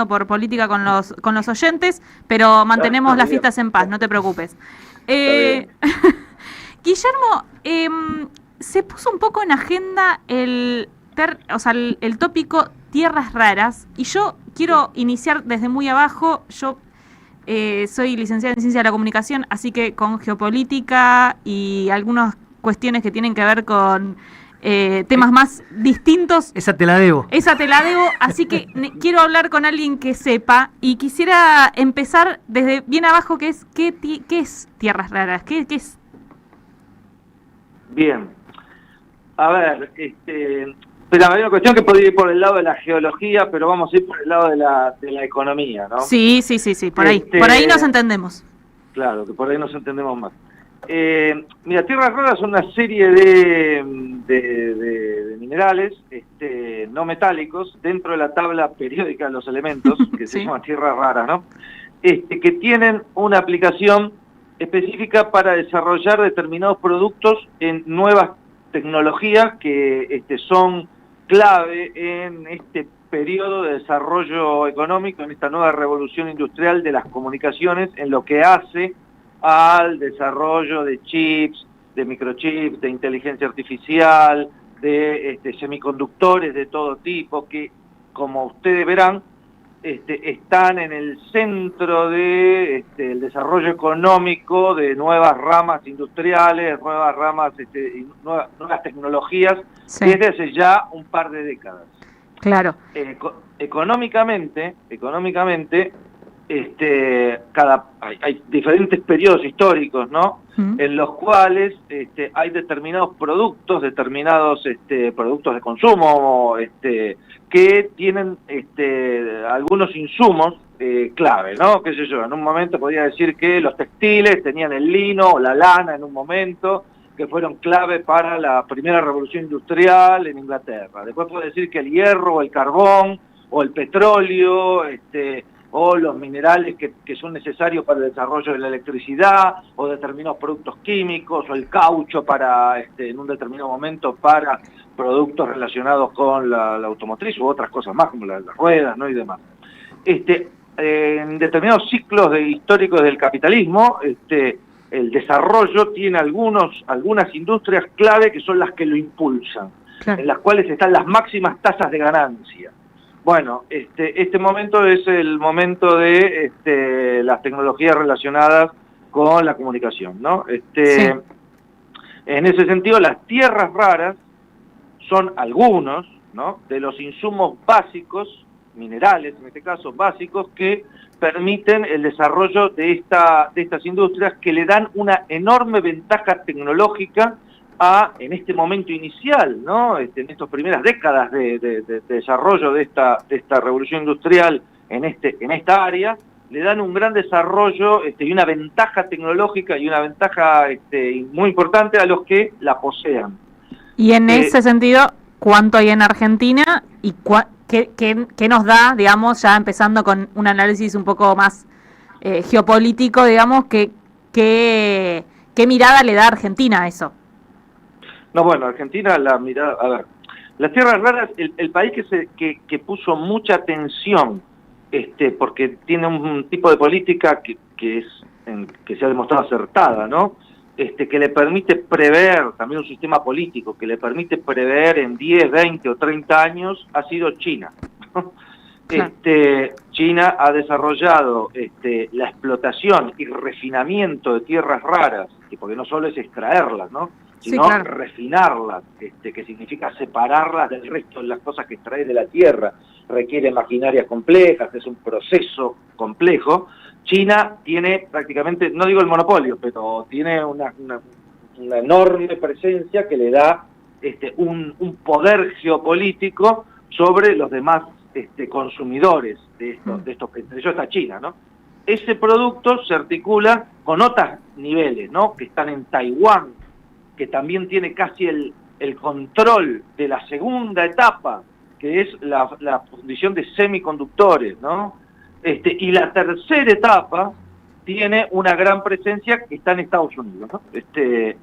por política con los oyentes, pero mantenemos las fiestas en paz, no te preocupes. Guillermo, se puso un poco en agenda el tópico tierras raras, y yo quiero iniciar desde muy abajo. Yo soy licenciada en Ciencia de la Comunicación, así que con geopolítica y algunas cuestiones que tienen que ver con temas más distintos. Esa te la debo. Así que quiero hablar con alguien que sepa, y quisiera empezar desde bien abajo, que es ¿qué es tierras raras? ¿Qué es? Bien. A ver, pero hay una cuestión que podría ir por el lado de la geología, pero vamos a ir por el lado de la economía, ¿no? Sí, por ahí nos entendemos. Claro, que por ahí nos entendemos más. Mira, tierras raras son una serie de minerales no metálicos dentro de la tabla periódica de los elementos, que se llama tierras raras, ¿no? Que tienen una aplicación específica para desarrollar determinados productos en nuevas tecnologías que son clave en este periodo de desarrollo económico, en esta nueva revolución industrial de las comunicaciones, en lo que hace al desarrollo de chips, de microchips, de inteligencia artificial, de semiconductores de todo tipo, que, como ustedes verán, están en el centro de el desarrollo económico de nuevas ramas industriales, nuevas ramas, nuevas tecnologías, desde hace ya un par de décadas. Claro. Económicamente, hay diferentes periodos históricos, ¿no? En los cuales hay determinados productos de consumo, que tienen algunos insumos clave, ¿no? Qué sé yo, en un momento podría decir que los textiles tenían el lino o la lana en un momento, que fueron clave para la primera revolución industrial en Inglaterra. Después puedo decir que el hierro, o el carbón, o el petróleo, o los minerales que son necesarios para el desarrollo de la electricidad, o determinados productos químicos, o el caucho para, en un determinado momento, para productos relacionados con la automotriz, u otras cosas más, como las ruedas, ¿no? Y demás. En determinados ciclos históricos del capitalismo, el desarrollo tiene algunas industrias clave que son las que lo impulsan, claro, en las cuales están las máximas tasas de ganancia. Bueno, este momento es el momento de las tecnologías relacionadas con la comunicación, ¿no? En ese sentido, las tierras raras son algunos, ¿no?, de los insumos básicos, minerales en este caso básicos, que permiten el desarrollo de estas industrias, que le dan una enorme ventaja tecnológica en este momento inicial, ¿no? En estas primeras décadas de desarrollo de esta revolución industrial en esta área, le dan un gran desarrollo y una ventaja tecnológica y una ventaja muy importante a los que la posean. Y en ese sentido, ¿cuánto hay en Argentina y qué nos da, digamos, ya empezando con un análisis un poco más geopolítico, digamos, qué mirada le da Argentina a eso? No, bueno, Argentina, la mirada, a ver, las tierras raras, el país que puso mucha atención, porque tiene un tipo de política que se ha demostrado acertada, ¿no? Que le permite prever, también un sistema político que le permite prever en 10, 20 o 30 años, ha sido China. China ha desarrollado la explotación y refinamiento de tierras raras, porque no solo es extraerlas, ¿no?, sino refinarlas, que significa separarlas del resto de las cosas que extrae de la tierra. Requiere maquinarias complejas, es un proceso complejo. China tiene prácticamente, no digo el monopolio, pero tiene una enorme presencia que le da un poder geopolítico sobre los demás consumidores de estos, entre ellos está China, ¿no? Ese producto se articula con otros niveles, ¿no?, que están en Taiwán, que también tiene casi el control de la segunda etapa, que es la fundición de semiconductores, ¿no? Y la tercera etapa tiene una gran presencia que está en Estados Unidos, ¿no? Que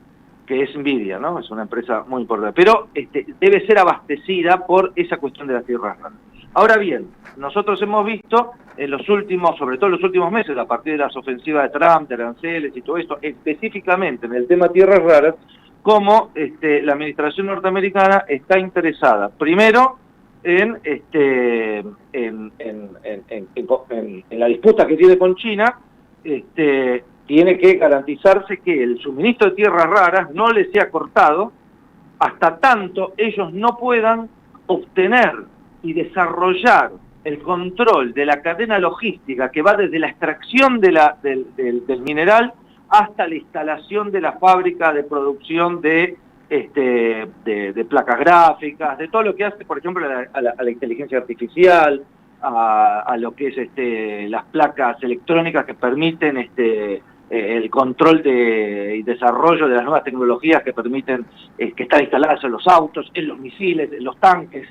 es Nvidia, ¿no? Es una empresa muy importante. Pero debe ser abastecida por esa cuestión de las tierras raras. Ahora bien, nosotros hemos visto en los últimos, sobre todo en los últimos meses, a partir de las ofensivas de Trump, de aranceles y todo esto, específicamente en el tema tierras raras, cómo la administración norteamericana está interesada, primero, en la disputa que tiene con China, tiene que garantizarse que el suministro de tierras raras no les sea cortado hasta tanto ellos no puedan obtener y desarrollar el control de la cadena logística que va desde la extracción del mineral hasta la instalación de la fábrica de producción de placas gráficas, de todo lo que hace, por ejemplo, a la inteligencia artificial, a lo que es las placas electrónicas que permiten el control y desarrollo de las nuevas tecnologías que permiten que están instaladas en los autos, en los misiles, en los tanques,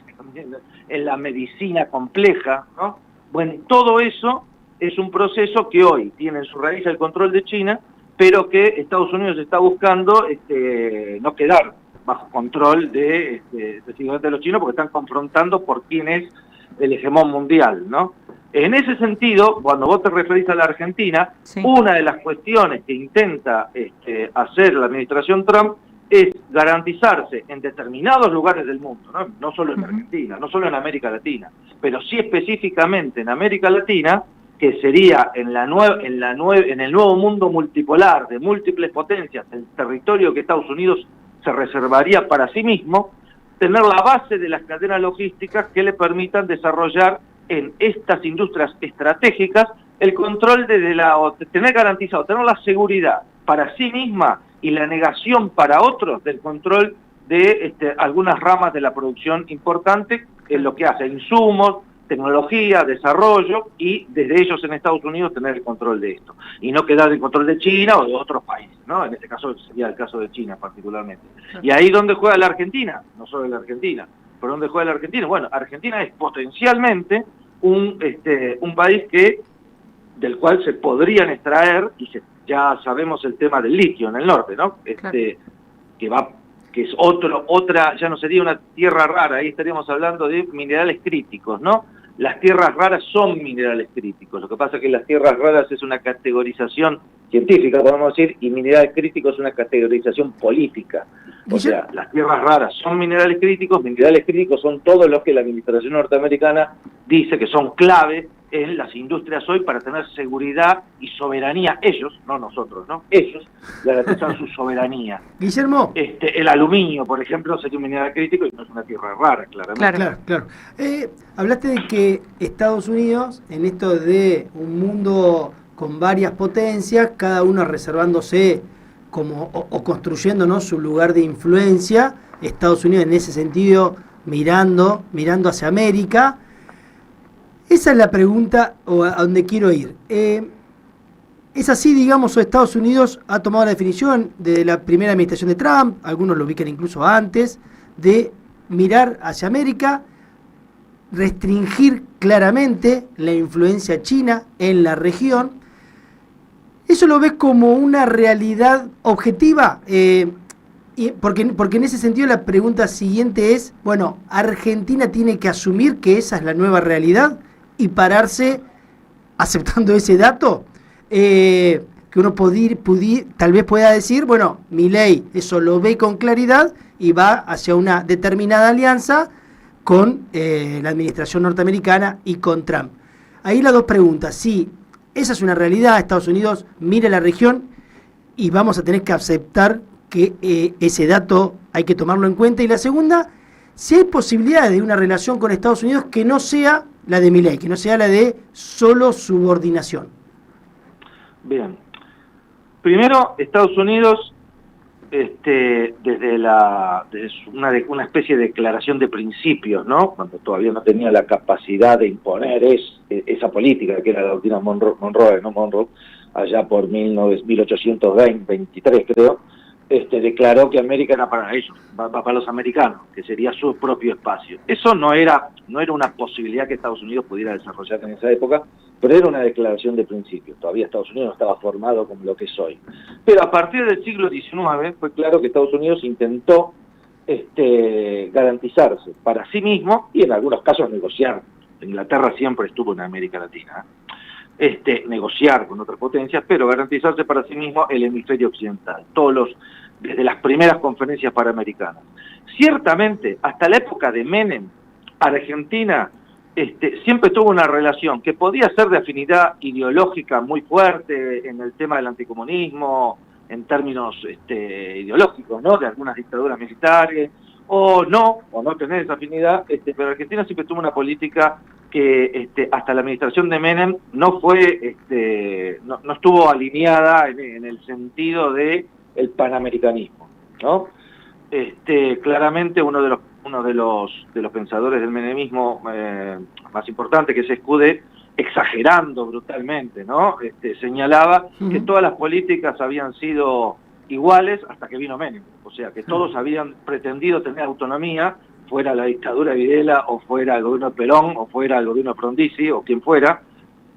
en la medicina compleja, ¿no? Bueno, todo eso es un proceso que hoy tiene en su raíz el control de China, pero que Estados Unidos está buscando no quedar bajo control específicamente de los chinos, porque están confrontando por quién es el hegemón mundial, ¿no? En ese sentido, cuando vos te referís a la Argentina, sí, una de las cuestiones que intenta hacer la administración Trump es garantizarse en determinados lugares del mundo, no solo en Argentina, no solo en América Latina, pero sí específicamente en América Latina, que sería en el nuevo mundo multipolar de múltiples potencias, el territorio que Estados Unidos se reservaría para sí mismo, tener la base de las cadenas logísticas que le permitan desarrollar en estas industrias estratégicas el control de tener garantizado, tener la seguridad para sí misma y la negación para otros del control de algunas ramas de la producción importante en lo que hace insumos, tecnología, desarrollo, y desde ellos en Estados Unidos tener el control de esto. Y no quedar en control de China o de otros países, ¿no? En este caso sería el caso de China particularmente. Y ahí donde juega la Argentina, no solo la Argentina, pero ¿dónde juega la Argentina? Bueno, Argentina es potencialmente un país del cual se podrían extraer, ya sabemos el tema del litio en el norte, ¿no? Que es otra, ya no sería una tierra rara, ahí estaríamos hablando de minerales críticos, ¿no? Las tierras raras son minerales críticos, lo que pasa es que las tierras raras es una categorización científica, podemos decir, y minerales críticos es una categorización política. O sea, las tierras raras son minerales críticos son todos los que la administración norteamericana dice que son clave en las industrias hoy para tener seguridad y soberanía. Ellos, no nosotros, ¿no? Ellos garantizan su soberanía. Guillermo. El aluminio, por ejemplo, sería un mineral crítico y no es una tierra rara, claramente. Claro. Hablaste de que Estados Unidos, en esto de un mundo con varias potencias, cada uno reservándose o construyendo, ¿no?, su lugar de influencia, Estados Unidos en ese sentido mirando hacia América. Esa es la pregunta a donde quiero ir. ¿Es así, digamos, o Estados Unidos ha tomado la definición de la primera administración de Trump, algunos lo ubican incluso antes, de mirar hacia América, restringir claramente la influencia china en la región? ¿Eso lo ves como una realidad objetiva? Porque en ese sentido la pregunta siguiente es, bueno, ¿Argentina tiene que asumir que esa es la nueva realidad y pararse aceptando ese dato? Que uno tal vez pueda decir, bueno, Milei eso lo ve con claridad y va hacia una determinada alianza con la administración norteamericana y con Trump. Ahí las dos preguntas, sí. Esa es una realidad, Estados Unidos mira la región y vamos a tener que aceptar que ese dato hay que tomarlo en cuenta. Y la segunda, si hay posibilidades de una relación con Estados Unidos que no sea la de Milei, que no sea la de solo subordinación. Bien. Primero, Estados Unidos, desde una especie de declaración de principios, ¿no? Cuando todavía no tenía la capacidad de imponer esa política, que era la doctrina Monroe, allá por 1823, creo, declaró que América era para ellos, para los americanos, que sería su propio espacio. Eso no era una posibilidad que Estados Unidos pudiera desarrollar en esa época, pero era una declaración de principios. Todavía Estados Unidos no estaba formado como lo que es hoy. Pero a partir del siglo XIX fue claro que Estados Unidos intentó garantizarse para sí mismo y en algunos casos negociar Inglaterra siempre estuvo en América Latina, negociar con otras potencias, pero garantizarse para sí mismo el hemisferio occidental, desde las primeras conferencias panamericanas. Ciertamente, hasta la época de Menem, Argentina siempre tuvo una relación que podía ser de afinidad ideológica muy fuerte en el tema del anticomunismo, en términos ideológicos, ¿no?, de algunas dictaduras militares, o no tener esa afinidad, pero Argentina siempre tuvo una política que hasta la administración de Menem no fue, no estuvo alineada en el sentido de el panamericanismo, ¿no? Claramente uno de los pensadores del menemismo más importante, que es Escudé, exagerando brutalmente, ¿no? Señalaba que todas las políticas habían sido iguales hasta que vino Menem, o sea que todos habían pretendido tener autonomía, fuera la dictadura de Videla, o fuera el gobierno de Perón, o fuera el gobierno de Frondizi, o quien fuera,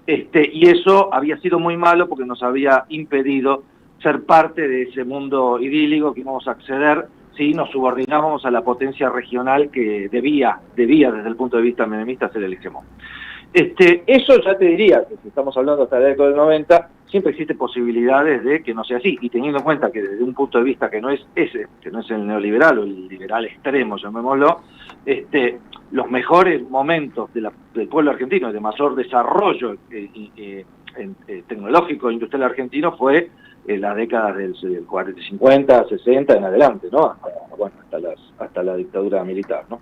y eso había sido muy malo porque nos había impedido ser parte de ese mundo idílico que íbamos a acceder si nos subordinábamos a la potencia regional que debía desde el punto de vista menemista ser el hegemón. Eso ya te diría que si estamos hablando hasta la década del 90, siempre existen posibilidades de que no sea así, y teniendo en cuenta que desde un punto de vista que no es que no es el neoliberal o el liberal extremo, llamémoslo, los mejores momentos del pueblo argentino, de mayor desarrollo tecnológico e industrial argentino fue en las décadas del 40, 50, 60 en adelante, ¿no? Hasta la dictadura militar, ¿no?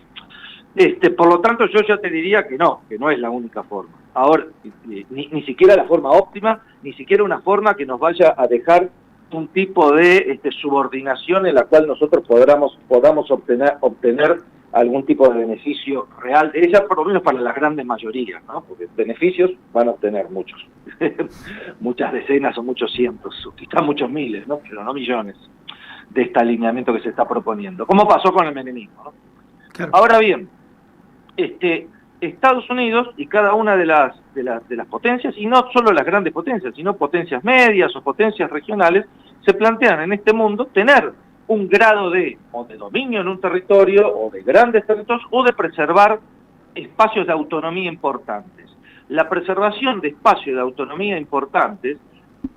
Por lo tanto, yo ya te diría que no es la única forma. Ahora, ni siquiera la forma óptima, ni siquiera una forma que nos vaya a dejar un tipo de subordinación en la cual nosotros podamos obtener algún tipo de beneficio real de ella, por lo menos para las grandes mayorías, ¿no? Porque beneficios van a obtener muchos, muchas decenas o muchos cientos, quizás muchos miles, ¿no? Pero no millones, de este alineamiento que se está proponiendo, como pasó con el menemismo, ¿no? Claro. Ahora bien, Estados Unidos y cada una de las potencias, y no solo las grandes potencias, sino potencias medias o potencias regionales, se plantean en este mundo tener un grado de dominio en un territorio, o de grandes territorios, o de preservar espacios de autonomía importantes. La preservación de espacios de autonomía importantes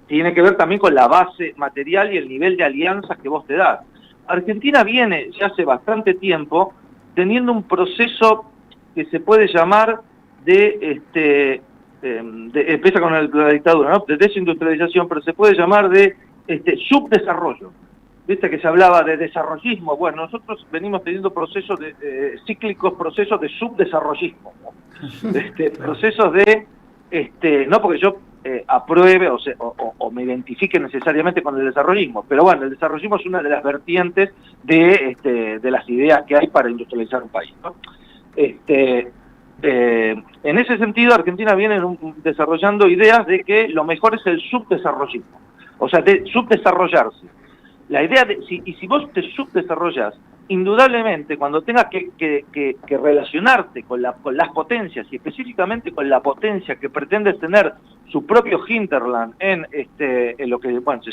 tiene que ver también con la base material y el nivel de alianzas que vos te das. Argentina viene ya hace bastante tiempo teniendo un proceso que se puede llamar empieza con la dictadura, ¿no?, de desindustrialización, pero se puede llamar de subdesarrollo. Viste que se hablaba de desarrollismo. Bueno, nosotros venimos teniendo procesos cíclicos, procesos de subdesarrollismo, ¿no? Procesos de, no porque yo apruebe o me identifique necesariamente con el desarrollismo, pero bueno, el desarrollismo es una de las vertientes de las ideas que hay para industrializar un país, ¿no? En ese sentido, Argentina viene desarrollando ideas de que lo mejor es el subdesarrollismo, o sea, de subdesarrollarse. La idea si vos te subdesarrollás, indudablemente cuando tengas que relacionarte con las potencias, y específicamente con la potencia que pretende tener su propio hinterland en lo que se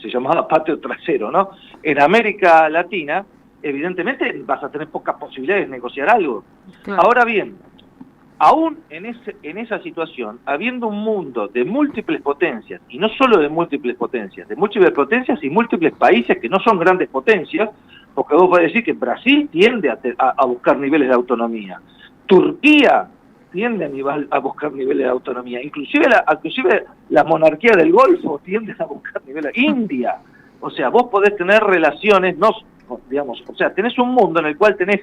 llamaba patio trasero, ¿no?, en América Latina, evidentemente vas a tener pocas posibilidades de negociar algo. Claro. Ahora bien, aún en esa situación, habiendo un mundo de múltiples potencias, y no solo de múltiples potencias y múltiples países que no son grandes potencias, porque vos podés decir que Brasil tiende a buscar niveles de autonomía, Turquía tiende a buscar niveles de autonomía, inclusive la monarquía del Golfo tiende a buscar niveles, India, o sea, vos podés tener relaciones, tenés un mundo en el cual tenés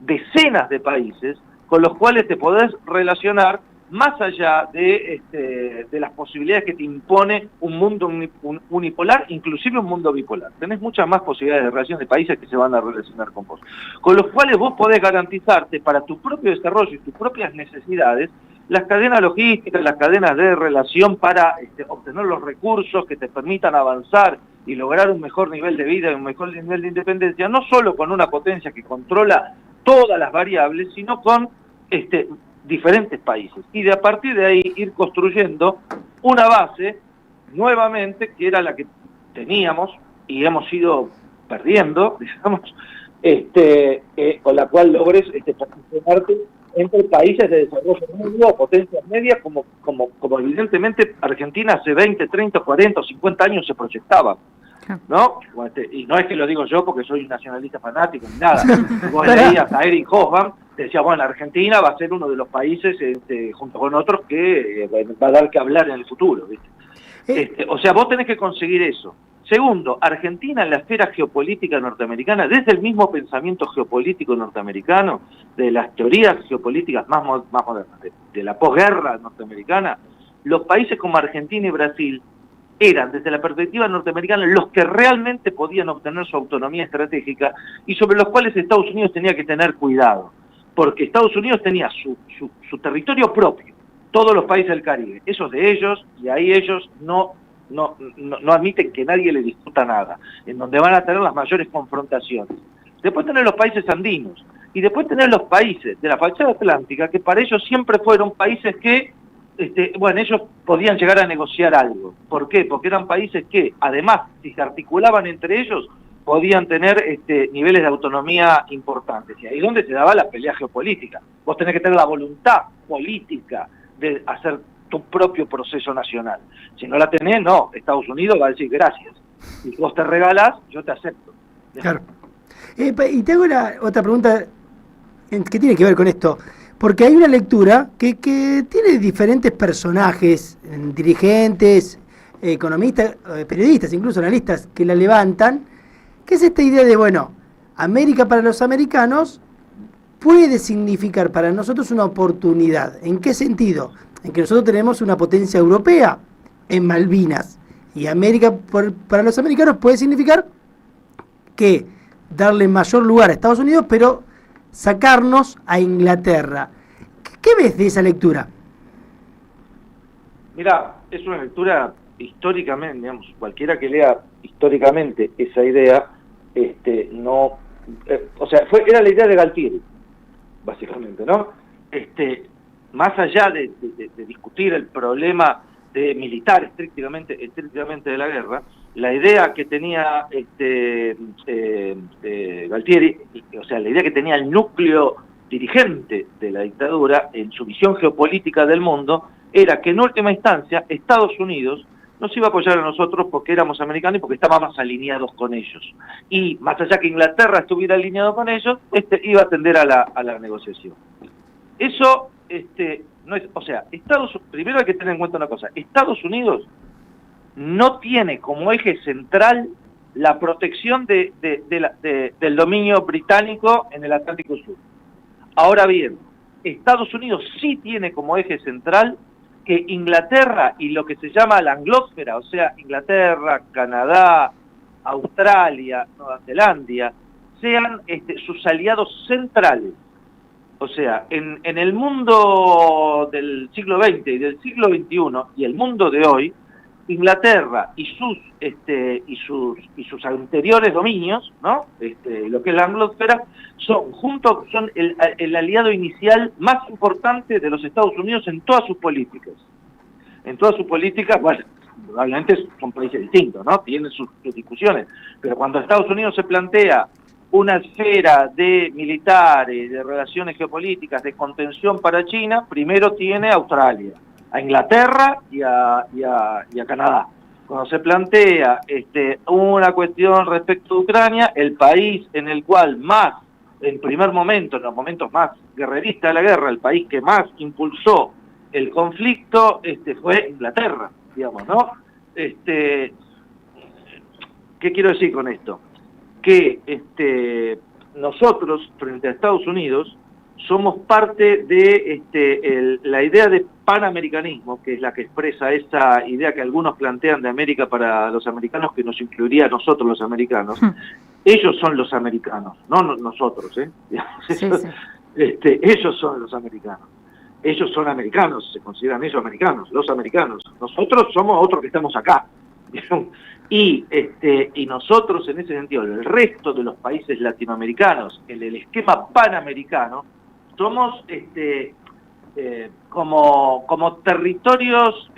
decenas de países con los cuales te podés relacionar más allá de las posibilidades que te impone un mundo unipolar, inclusive un mundo bipolar. Tenés muchas más posibilidades de relación de países que se van a relacionar con vos, con los cuales vos podés garantizarte para tu propio desarrollo y tus propias necesidades las cadenas logísticas, las cadenas de relación para obtener los recursos que te permitan avanzar y lograr un mejor nivel de vida y un mejor nivel de independencia, no solo con una potencia que controla todas las variables, sino con diferentes países. Y de a partir de ahí ir construyendo una base, nuevamente, que era la que teníamos y hemos ido perdiendo, digamos, con la cual logres posicionarte entre países de desarrollo medio o potencias medias, como evidentemente Argentina hace 20, 30, 40 o 50 años se proyectaba, ¿no? Y no es que lo digo yo porque soy un nacionalista fanático ni nada. Vos leías a Eric Hobsbawm, te decía, bueno, Argentina va a ser uno de los países, junto con otros, que va a dar que hablar en el futuro, ¿viste? O sea, vos tenés que conseguir eso. Segundo, Argentina en la esfera geopolítica norteamericana, desde el mismo pensamiento geopolítico norteamericano, de las teorías geopolíticas más modernas, de la posguerra norteamericana, los países como Argentina y Brasil eran, desde la perspectiva norteamericana, los que realmente podían obtener su autonomía estratégica y sobre los cuales Estados Unidos tenía que tener cuidado, porque Estados Unidos tenía su territorio propio, todos los países del Caribe, esos de ellos, y ahí ellos no admiten que nadie le discuta nada, en donde van a tener las mayores confrontaciones. Después tener los países andinos, y después tener los países de la fachada atlántica, que para ellos siempre fueron países que, bueno, ellos podían llegar a negociar algo. ¿Por qué? Porque eran países que, además, si se articulaban entre ellos, podían tener niveles de autonomía importantes. Y ahí es donde se daba la pelea geopolítica. Vos tenés que tener la voluntad política de hacer tu propio proceso nacional. Si no la tenés, no, Estados Unidos va a decir gracias. Si vos te regalás, yo te acepto. Claro. Y te hago otra pregunta que tiene que ver con esto, porque hay una lectura que tiene diferentes personajes, dirigentes, economistas, periodistas, incluso analistas, que la levantan, que es esta idea de, bueno, América para los americanos puede significar para nosotros una oportunidad. ¿En qué sentido? En que nosotros tenemos una potencia europea en Malvinas, y América para los americanos puede significar que darle mayor lugar a Estados Unidos, pero sacarnos a Inglaterra. ¿Qué ves de esa lectura? Mira, es una lectura históricamente, digamos, cualquiera que lea históricamente esa idea, era la idea de Galtieri, básicamente, ¿no? Más allá de discutir el problema militar estrictamente de la guerra, la idea que tenía Galtieri, o sea, la idea que tenía el núcleo dirigente de la dictadura en su visión geopolítica del mundo, era que en última instancia Estados Unidos nos iba a apoyar a nosotros porque éramos americanos y porque estábamos alineados con ellos. Y más allá que Inglaterra estuviera alineado con ellos, iba a atender a la negociación. Eso no es, o sea, primero hay que tener en cuenta una cosa, Estados Unidos no tiene como eje central la protección del dominio británico en el Atlántico Sur. Ahora bien, Estados Unidos sí tiene como eje central que Inglaterra y lo que se llama la anglósfera, o sea, Inglaterra, Canadá, Australia, Nueva Zelanda, sean sus aliados centrales. O sea, en el mundo del siglo XX y del siglo XXI y el mundo de hoy, Inglaterra y sus anteriores dominios, ¿no? Lo que es la anglósfera, son el aliado inicial más importante de los Estados Unidos en todas sus políticas. En todas sus políticas, bueno, probablemente son países distintos, ¿no? Tienen sus discusiones, pero cuando Estados Unidos se plantea una esfera de militares, de relaciones geopolíticas, de contención para China, primero tiene a Australia, a Inglaterra y a Canadá. Cuando se plantea una cuestión respecto a Ucrania, el país en el cual más, en primer momento, en los momentos más guerreristas de la guerra, el país que más impulsó el conflicto fue Inglaterra, digamos, ¿no? ¿Qué quiero decir con esto? Que nosotros, frente a Estados Unidos, somos parte de la idea de panamericanismo, que es la que expresa esa idea que algunos plantean de América para los americanos, que nos incluiría a nosotros los americanos. Ellos son los americanos, no nosotros, ellos son los americanos. Ellos son americanos, se consideran ellos americanos, los americanos. Nosotros somos otros que estamos acá. Y nosotros, en ese sentido, el resto de los países latinoamericanos, en el esquema panamericano, somos como territorios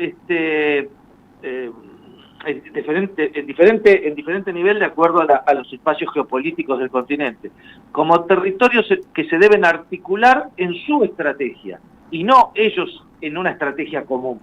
en diferente nivel de acuerdo a los espacios geopolíticos del continente, como territorios que se deben articular en su estrategia, y no ellos en una estrategia común.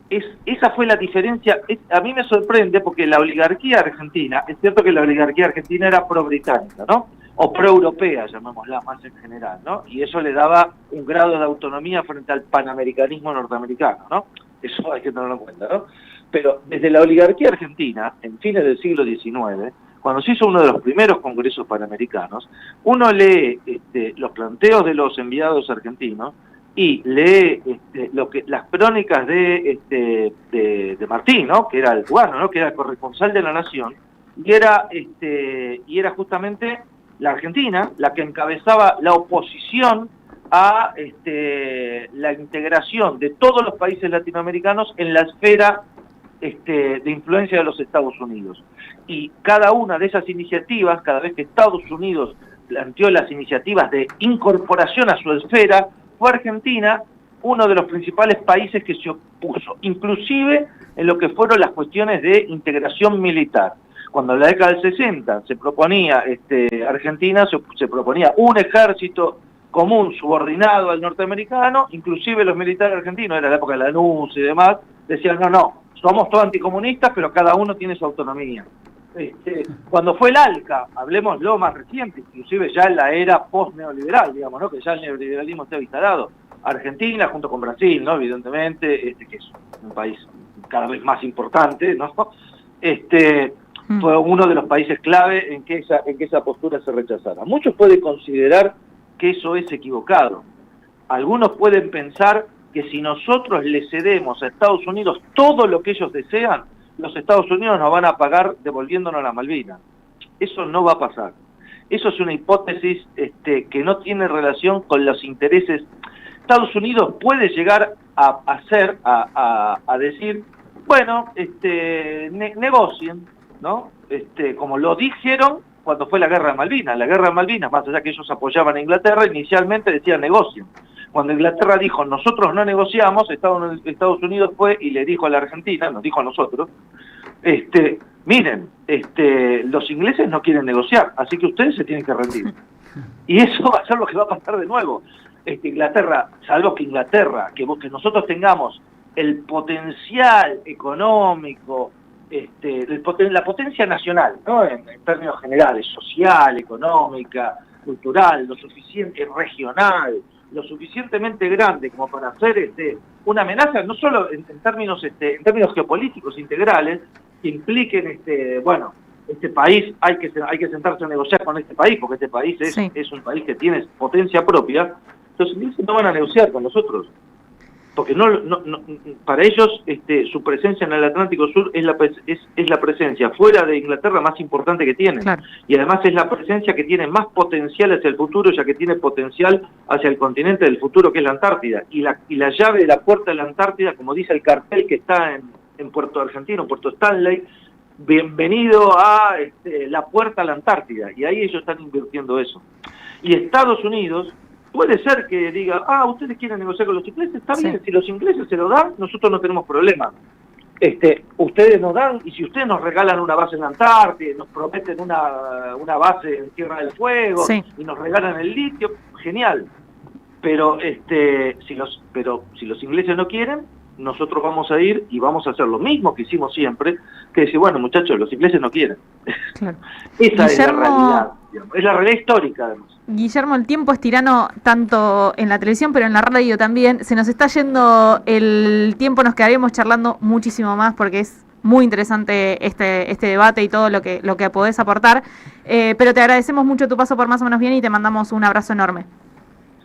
Esa fue la diferencia. A mí me sorprende porque la oligarquía argentina, es cierto que la oligarquía argentina era pro-británica, ¿no? O pro-europea, llamémosla más en general, ¿no? Y eso le daba un grado de autonomía frente al panamericanismo norteamericano, ¿no? Eso hay que tenerlo en cuenta, ¿no? Pero desde la oligarquía argentina, en fines del siglo XIX, cuando se hizo uno de los primeros congresos panamericanos, uno lee los planteos de los enviados argentinos y lee las crónicas de Martín, ¿no? Que era el cubano, ¿no? Que era el corresponsal de la Nación, y era justamente la Argentina la que encabezaba la oposición a la integración de todos los países latinoamericanos en la esfera de influencia de los Estados Unidos. Y cada una de esas iniciativas, cada vez que Estados Unidos planteó las iniciativas de incorporación a su esfera, fue Argentina uno de los principales países que se opuso, inclusive en lo que fueron las cuestiones de integración militar. Cuando en la década del 60 se proponía, Argentina se proponía un ejército común subordinado al norteamericano, inclusive los militares argentinos, era la época de la NUS y demás, decían no, somos todos anticomunistas, pero cada uno tiene su autonomía. Cuando fue el ALCA, hablemos lo más reciente, inclusive ya en la era post-neoliberal, digamos, ¿no? Que ya el neoliberalismo está instalado, Argentina junto con Brasil, ¿no? Evidentemente, que es un país cada vez más importante, ¿no? Fue uno de los países clave en que esa postura se rechazara. Muchos pueden considerar que eso es equivocado. Algunos pueden pensar que si nosotros le cedemos a Estados Unidos todo lo que ellos desean, los Estados Unidos nos van a pagar devolviéndonos las Malvinas. Eso no va a pasar. Eso es una hipótesis que no tiene relación con los intereses. Estados Unidos puede llegar a decir, bueno, negocien, ¿no? Como lo dijeron cuando fue la Guerra de Malvinas. La Guerra de Malvinas, más allá que ellos apoyaban a Inglaterra, inicialmente decían negocien. Cuando Inglaterra dijo, nosotros no negociamos, Estados Unidos fue y le dijo a la Argentina, nos dijo a nosotros, miren, los ingleses no quieren negociar, así que ustedes se tienen que rendir. Y eso va a ser lo que va a pasar de nuevo. Inglaterra, salvo que que nosotros tengamos el potencial económico, la potencia nacional, ¿no? En términos generales, social, económica, cultural, lo suficiente regional, lo suficientemente grande como para hacer una amenaza, no solo en términos geopolíticos integrales, que impliquen este país hay que sentarse a negociar con este país, porque este país es un país que tiene potencia propia. Los ingleses no van a negociar con nosotros, porque para ellos su presencia en el Atlántico Sur es la presencia fuera de Inglaterra más importante que tienen. Claro. Y además es la presencia que tiene más potencial hacia el futuro, ya que tiene potencial hacia el continente del futuro, que es la Antártida. Y la llave de la puerta de la Antártida, como dice el cartel que está en Puerto Argentino, Puerto Stanley, bienvenido a la puerta a la Antártida. Y ahí ellos están invirtiendo eso. Y Estados Unidos puede ser que diga, ustedes quieren negociar con los ingleses, está bien, si los ingleses se lo dan, nosotros no tenemos problema. Ustedes nos dan, y si ustedes nos regalan una base en la Antártida, nos prometen una base en Tierra del Fuego, y nos regalan el litio, genial. Pero si los ingleses no quieren, nosotros vamos a ir y vamos a hacer lo mismo que hicimos siempre, que decir, bueno, muchachos, los ingleses no quieren. Claro. Esa es la realidad, digamos. Es la realidad histórica, además. Guillermo, el tiempo es tirano tanto en la televisión, pero en la radio también. Se nos está yendo el tiempo, nos quedaremos charlando muchísimo más porque es muy interesante este debate y todo lo que podés aportar. Pero te agradecemos mucho tu paso por Más o Menos Bien y te mandamos un abrazo enorme.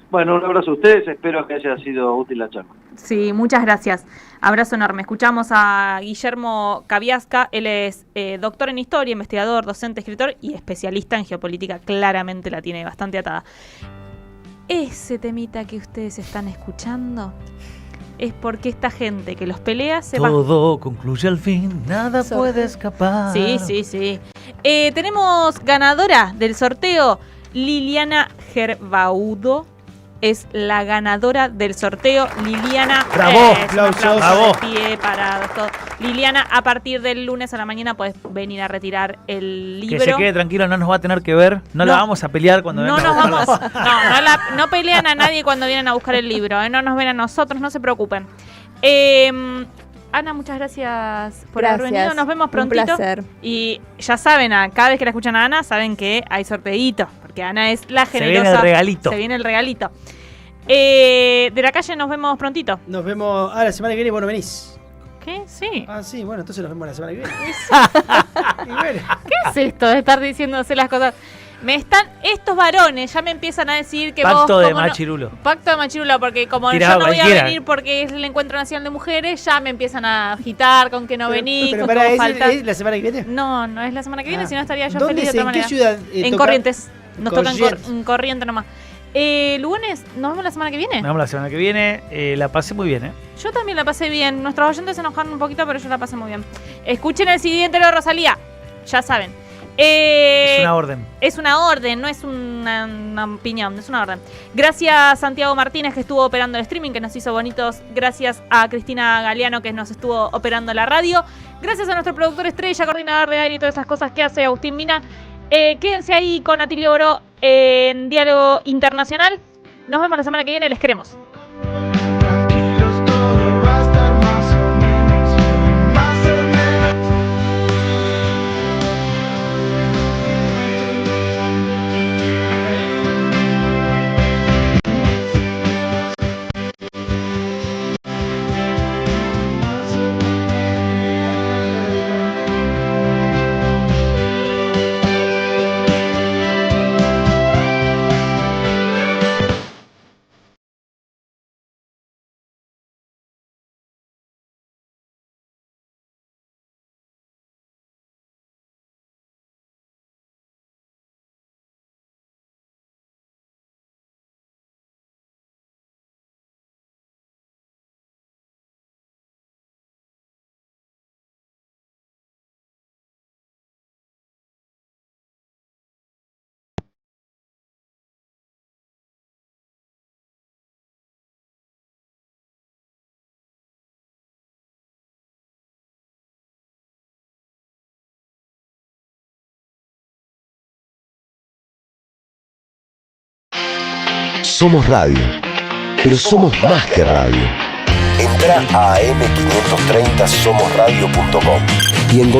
Bueno, un abrazo a ustedes, espero que haya sido útil la charla. Sí, muchas gracias. Abrazo enorme. Escuchamos a Guillermo Cabiasca, él es doctor en Historia, investigador, docente, escritor y especialista en geopolítica, claramente la tiene bastante atada. Ese temita que ustedes están escuchando es porque esta gente que los pelea se Todo concluye al fin, nada puede escapar. Sí. Tenemos ganadora del sorteo, Liliana Gerbaudo. es la ganadora del sorteo, Liliana. ¡Bravo! Aplausos. Bravo. De pie para todo. Liliana, a partir del lunes a la mañana puedes venir a retirar el libro. Que se quede tranquilo, no nos va a tener que ver. No la vamos a pelear cuando no venga nos a buscar vamos, no pelean a nadie cuando vienen a buscar el libro, no nos ven a nosotros, no se preocupen. Ana, muchas gracias por haber venido. Nos vemos prontito. Un placer. Y ya saben, cada vez que la escuchan a Ana, saben que hay sorteíto, porque Ana es la generosa. Se viene el regalito. Se viene el regalito. De la calle nos vemos prontito. Nos vemos la semana que viene, bueno, venís. ¿Qué? Sí. Ah, sí, bueno, entonces nos vemos la semana que viene. Y bueno. ¿Qué es esto de estar diciéndose las cosas? Estos varones ya me empiezan a decir que Pacto vos... de machirulo. Pacto de machirulo, porque como Tirado yo no voy a cualquiera. venir porque es el Encuentro Nacional de Mujeres, ya me empiezan a agitar con que no venís, Pero con para, que vos faltás. ¿es la semana que viene? No es la semana que viene, Ah. si no estaría yo ¿Dónde feliz de es? otra ¿En manera. qué ciudad? En toca? Corrientes. Nos toca Corrientes. en Corrientes nomás. Lunes, nos vemos la semana que viene. Nos vemos la semana que viene. La pasé muy bien, Yo también la pasé bien. Nuestros oyentes se enojaron un poquito, pero yo la pasé muy bien. Escuchen el siguiente de Rosalía. Ya saben. Es una orden. Es una orden, no es una opinión, es una orden. Gracias a Santiago Martínez, que estuvo operando el streaming, que nos hizo bonitos. Gracias a Cristina Galeano, que nos estuvo operando la radio. Gracias a nuestro productor estrella, coordinador de aire y todas esas cosas que hace Agustín Mina. Quédense ahí con Atilio Oro en Diálogo Internacional. Nos vemos la semana que viene, les queremos. Somos radio, pero somos más que radio. Entra a am530somosradio.com y encontrá